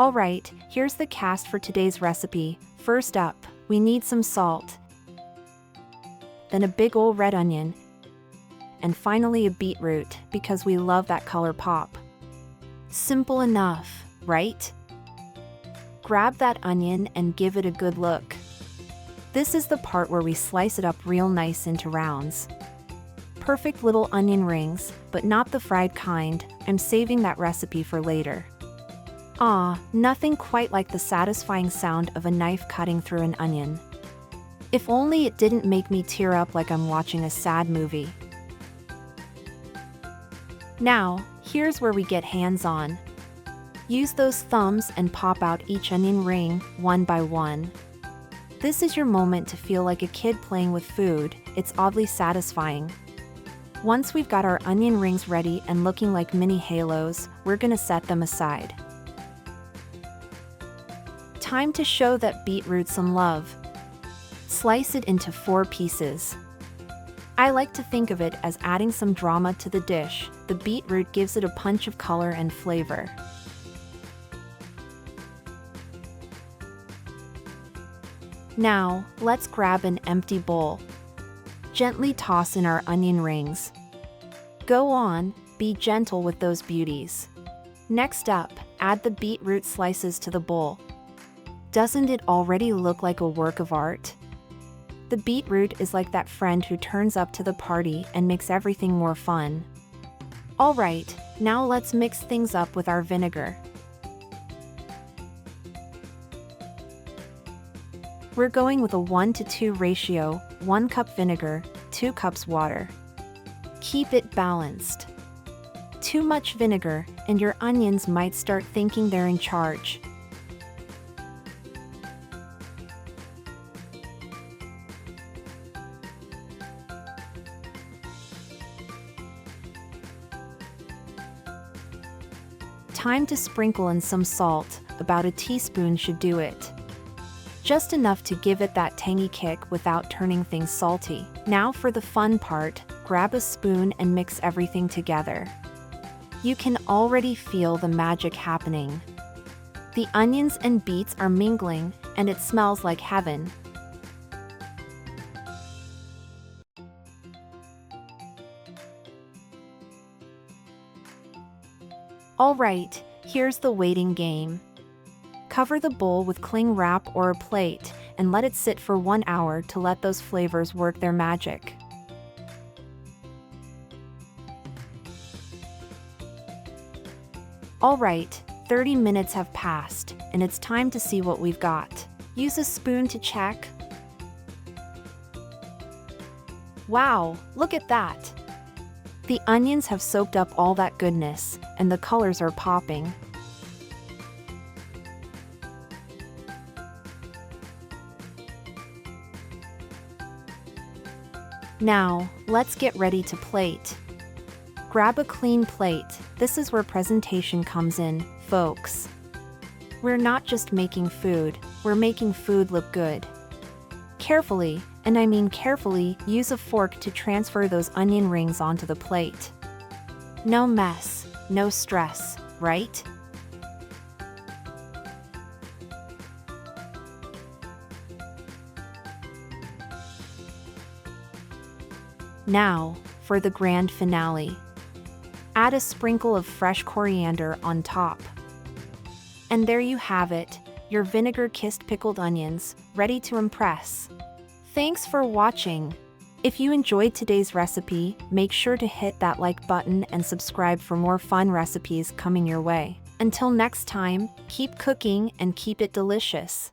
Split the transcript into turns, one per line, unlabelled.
Alright, here's the cast for today's recipe. First up, we need some salt, then a big ol' red onion, and finally a beetroot, because we love that color pop. Simple enough, right? Grab that onion and give it a good look. This is the part where we slice it up real nice into rounds. Perfect little onion rings, but not the fried kind. I'm saving that recipe for later. Nothing quite like the satisfying sound of a knife cutting through an onion. If only it didn't make me tear up like I'm watching a sad movie. Now, here's where we get hands-on. Use those thumbs and pop out each onion ring, one by one. This is your moment to feel like a kid playing with food. It's oddly satisfying. Once we've got our onion rings ready and looking like mini halos, we're gonna set them aside. Time to show that beetroot some love. Slice it into 4 pieces. I like to think of it as adding some drama to the dish. The beetroot gives it a punch of color and flavor. Now, let's grab an empty bowl. Gently toss in our onion rings. Go on, be gentle with those beauties. Next up, add the beetroot slices to the bowl. Doesn't it already look like a work of art? The beetroot is like that friend who turns up to the party and makes everything more fun. Alright, now let's mix things up with our vinegar. We're going with a 1:2 ratio, 1 cup vinegar, 2 cups water. Keep it balanced. Too much vinegar, and your onions might start thinking they're in charge. Time to sprinkle in some salt, about a teaspoon should do it. Just enough to give it that tangy kick without turning things salty. Now for the fun part, grab a spoon and mix everything together. You can already feel the magic happening. The onions and beets are mingling, and it smells like heaven. Alright, here's the waiting game. Cover the bowl with cling wrap or a plate, and let it sit for 1 hour to let those flavors work their magic. Alright, 30 minutes have passed, and it's time to see what we've got. Use a spoon to check. Wow, look at that! The onions have soaked up all that goodness, and the colors are popping. Now, let's get ready to plate. Grab a clean plate. This is where presentation comes in, folks. We're not just making food, we're making food look good. Carefully, and I mean carefully, use a fork to transfer those onion rings onto the plate. No mess, no stress, right? Now, for the grand finale. Add a sprinkle of fresh coriander on top. And there you have it, your vinegar-kissed pickled onions, ready to impress. Thanks for watching. If you enjoyed today's recipe, make sure to hit that like button and subscribe for more fun recipes coming your way. Until next time, keep cooking and keep it delicious.